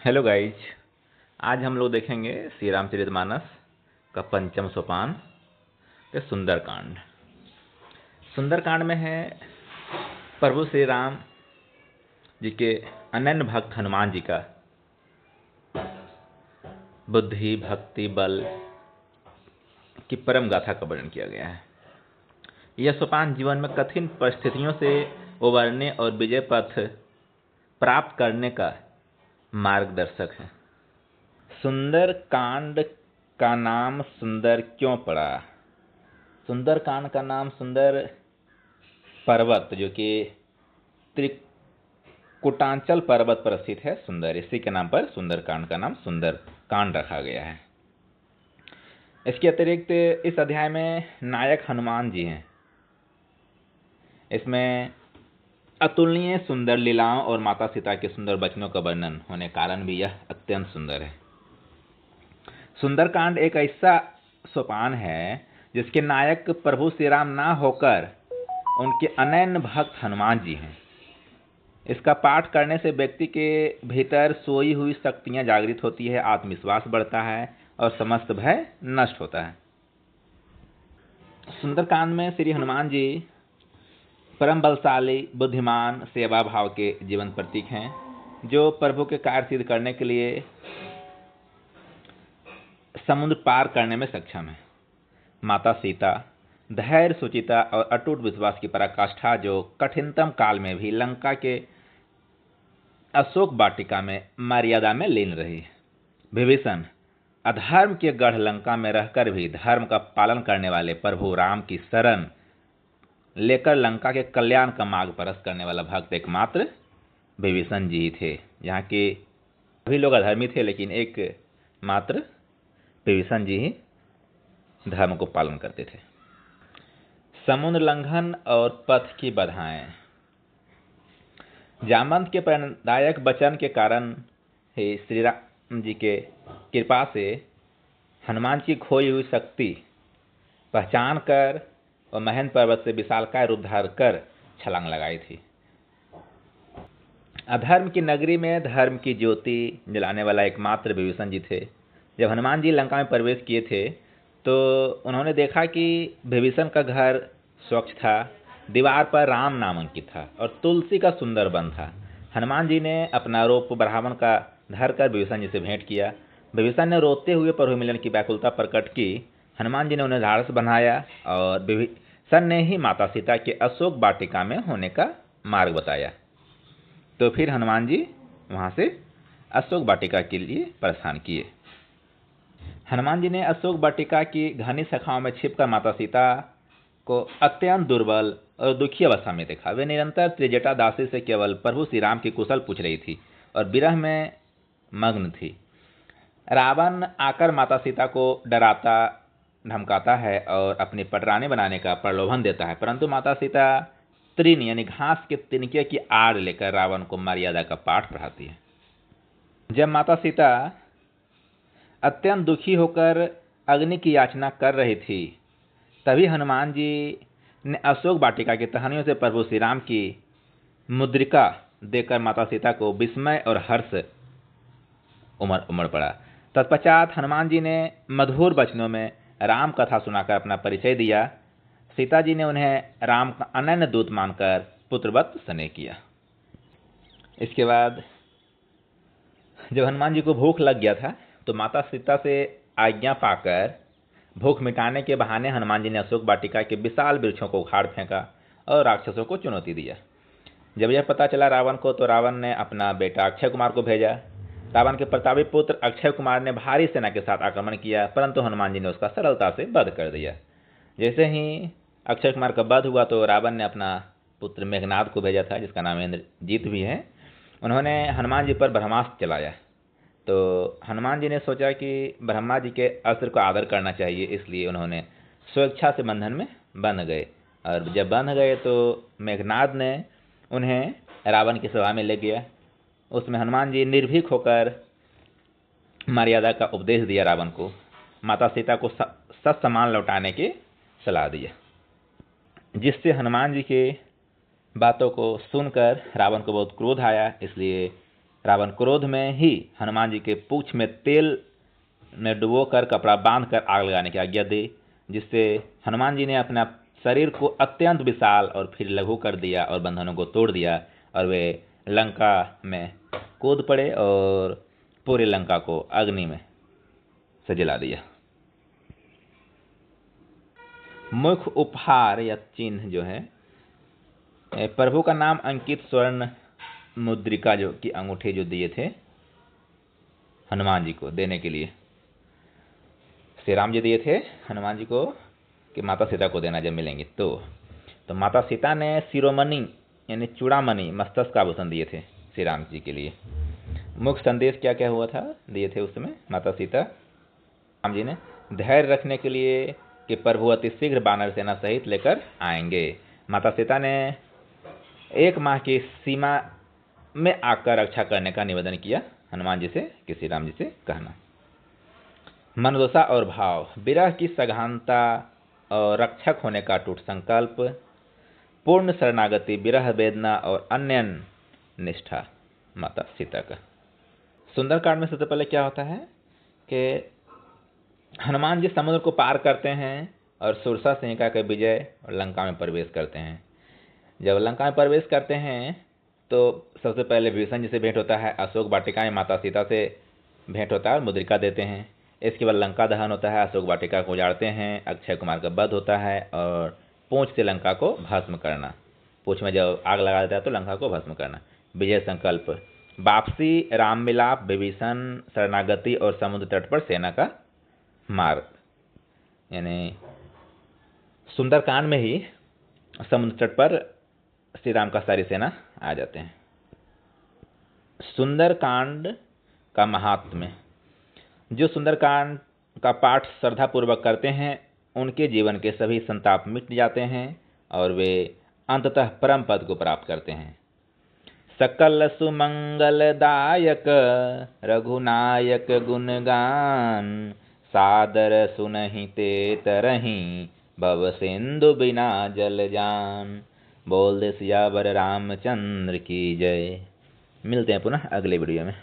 Hello guys. आज हम लोग देखेंगे श्री रामचरितमानस का पंचम सोपान के सुंदरकांड। सुंदरकांड में है प्रभु श्री राम जी के अनन्य भक्त हनुमान जी का बुद्धि भक्ति बल की परम गाथा का वर्णन किया गया है। यह सोपान जीवन में कठिन परिस्थितियों से उबरने और विजय पथ प्राप्त करने का मार्गदर्शक है। सुंदर कांड का नाम सुंदर क्यों पड़ा? सुंदर कांड का नाम सुंदर पर्वत जो कि त्रिकुटांचल पर्वत पर स्थित है, सुंदर, इसी के नाम पर सुंदर कांड का नाम सुंदर कांड रखा गया है। इसके अतिरिक्त इस अध्याय में नायक हनुमान जी हैं। इसमें अतुलनीय सुंदर लीलाओं और माता सीता के सुंदर वचनों का वर्णन होने कारण भी यह अत्यंत सुंदर है। सुंदरकांड एक ऐसा सोपान है जिसके नायक प्रभु श्री राम ना होकर उनके अनन्य भक्त हनुमान जी हैं। इसका पाठ करने से व्यक्ति के भीतर सोई हुई शक्तियां जागृत होती है, आत्मविश्वास बढ़ता है और समस्त भय नष्ट होता है। सुंदरकांड में श्री हनुमान जी परम बलशाली, बुद्धिमान, सेवा भाव के जीवन प्रतीक हैं, जो प्रभु के कार्य सिद्ध करने के लिए समुद्र पार करने में सक्षम है। माता सीता धैर्य, सुचिता और अटूट विश्वास की पराकाष्ठा, जो कठिनतम काल में भी लंका के अशोक वाटिका में मर्यादा में लीन रही। विभीषण अधर्म के गढ़ लंका में रहकर भी धर्म का पालन करने वाले प्रभु राम की शरण लेकर लंका के कल्याण का मार्ग प्रशस्त करने वाला भक्त एकमात्र विभीषण जी ही थे। यहाँ के सभी लोग अधर्मी थे, लेकिन एक मात्र विभीषण जी ही धर्म को पालन करते थे। समुद्र लंघन और पथ की बाधाएं। जामवंत के प्रेरणादायक वचन के कारण ही श्री राम जी के कृपा से हनुमान की खोई हुई शक्ति पहचान कर और महेंद्र पर्वत से विशालकाय रूप धार कर छलांग लगाई थी। अधर्म की नगरी में धर्म की ज्योति जलाने वाला एकमात्र विभीषण जी थे। जब हनुमान जी लंका में प्रवेश किए थे तो उन्होंने देखा कि विभीषण का घर स्वच्छ था, दीवार पर राम नाम अंकित था और तुलसी का सुंदर वन था। हनुमान जी ने अपना रोप ब्राह्मण का धरकर विभीषण जी से भेंट किया। विभीषण ने रोते हुए प्रभु मिलन की व्याकुलता प्रकट की। हनुमान जी ने उन्हें ढाढ़स बनाया और विभीषण ने ही माता सीता के अशोक वाटिका में होने का मार्ग बताया। तो फिर हनुमान जी वहां से अशोक वाटिका के लिए प्रस्थान किए। हनुमान जी ने अशोक वाटिका की घनी शाखाओं में छिपकर माता सीता को अत्यंत दुर्बल और दुखी अवस्था में देखा। वे निरंतर त्रिजटा दासी से केवल प्रभु श्री राम की कुशल पूछ रही थी और विरह में मग्न थी। रावण आकर माता सीता को डराता धमकाता है और अपनी पटरानी बनाने का प्रलोभन देता है, परंतु माता सीता तृण यानी घास के तिनके की आड़ लेकर रावण को मर्यादा का पाठ पढ़ाती है। जब माता सीता अत्यंत दुखी होकर अग्नि की याचना कर रही थी, तभी हनुमान जी ने अशोक वाटिका की टहनियों से प्रभु श्री राम की मुद्रिका देकर माता सीता को विस्मय और हर्ष उमड़ पड़ा। तत्पश्चात हनुमान जी ने मधुर वचनों में राम कथा सुनाकर अपना परिचय दिया। सीता जी ने उन्हें राम का अनन्य दूत मानकर पुत्रवत स्नेह किया। इसके बाद जब हनुमान जी को भूख लग गया था तो माता सीता से आज्ञा पाकर भूख मिटाने के बहाने हनुमान जी ने अशोक वाटिका के विशाल वृक्षों को उखाड़ फेंका और राक्षसों को चुनौती दिया। जब यह पता चला रावण को, तो रावण ने अपना बेटा अक्षय कुमार को भेजा। रावण के प्रतापी पुत्र अक्षय कुमार ने भारी सेना के साथ आक्रमण किया, परंतु हनुमान जी ने उसका सरलता से वध कर दिया। जैसे ही अक्षय कुमार का वध हुआ तो रावण ने अपना पुत्र मेघनाद को भेजा था, जिसका नाम इंद्रजीत भी है। उन्होंने हनुमान जी पर ब्रह्मास्त्र चलाया। तो हनुमान जी ने सोचा कि ब्रह्मा जी के अस्त्र को आदर करना चाहिए, इसलिए उन्होंने स्वेच्छा से बंधन में बंध गए। और जब बंध गए तो मेघनाद ने उन्हें रावण की सभा में ले गया। उसमें हनुमान जी निर्भीक होकर मर्यादा का उपदेश दिया रावण को। माता सीता को सत्समान लौटाने की सलाह दिया, जिससे हनुमान जी के बातों को सुनकर रावण को बहुत क्रोध आया। इसलिए रावण क्रोध में ही हनुमान जी के पूंछ में तेल में डुबोकर कपड़ा बांधकर आग लगाने की आज्ञा दी, जिससे हनुमान जी ने अपना शरीर को अत्यंत विशाल और फिर लघु कर दिया और बंधनों को तोड़ दिया और वे लंका में कूद पड़े और पूरी लंका को अग्नि में से जला दिया। मुख्य उपहार या चिन्ह जो है, प्रभु का नाम अंकित स्वर्ण मुद्रिका जो की अंगूठे जो दिए थे हनुमान जी को देने के लिए, श्री राम जी दिए थे हनुमान जी को कि माता सीता को देना जब मिलेंगे। तो माता सीता ने शिरोमणि यानी चूड़ामणि मस्तक का आभूषण दिए थे श्री राम जी के लिए। मुख्य संदेश क्या क्या हुआ था दिए थे उस समय माता सीता राम जी ने? धैर्य रखने के लिए कि प्रभु अति शीघ्र वानर सेना सहित लेकर आएंगे। माता सीता ने 1 माह की सीमा में आकर रक्षा करने का निवेदन किया हनुमान जी से कि श्री राम जी से कहना। मनोदशा और भाव, विरह की सघनता और रक्षक होने का टूट संकल्प, पूर्ण शरणागति, विरह वेदना और अन्य निष्ठा माता सीता का। सुंदरकांड में सबसे पहले क्या होता है कि हनुमान जी समुद्र को पार करते हैं और सुरसा सिंहिका के विजय और लंका में प्रवेश करते हैं। जब लंका में प्रवेश करते हैं तो सबसे पहले विभीषण जी से भेंट होता है, अशोक वाटिका में माता सीता से भेंट होता है और मुद्रिका देते हैं। इसके बाद लंका दहन होता है, अशोक वाटिका को उजाड़ते हैं, अक्षय कुमार का वध होता है और पूंछ से लंका को भस्म करना, पूंछ में जब आग लगा देता है तो लंका को भस्म करना। विजय संकल्प, वापसी, राम मिलाप, विभीषण, शरणागति और समुद्र तट पर सेना का मार्ग। यानी सुंदरकांड में ही समुद्र तट पर श्री राम का सारी सेना आ जाते हैं। सुंदरकांड का महात्म्य, जो सुंदरकांड का पाठ श्रद्धापूर्वक करते हैं उनके जीवन के सभी संताप मिट जाते हैं और वे अंततः परम पद को प्राप्त करते हैं। सकल सुमंगलदायक रघुनायक गुणगान, सादर सुनहि ते तरहि भव सिंधु बिना जल जान। बोल दे सियावर रामचंद्र की जय। मिलते हैं पुनः अगले वीडियो में।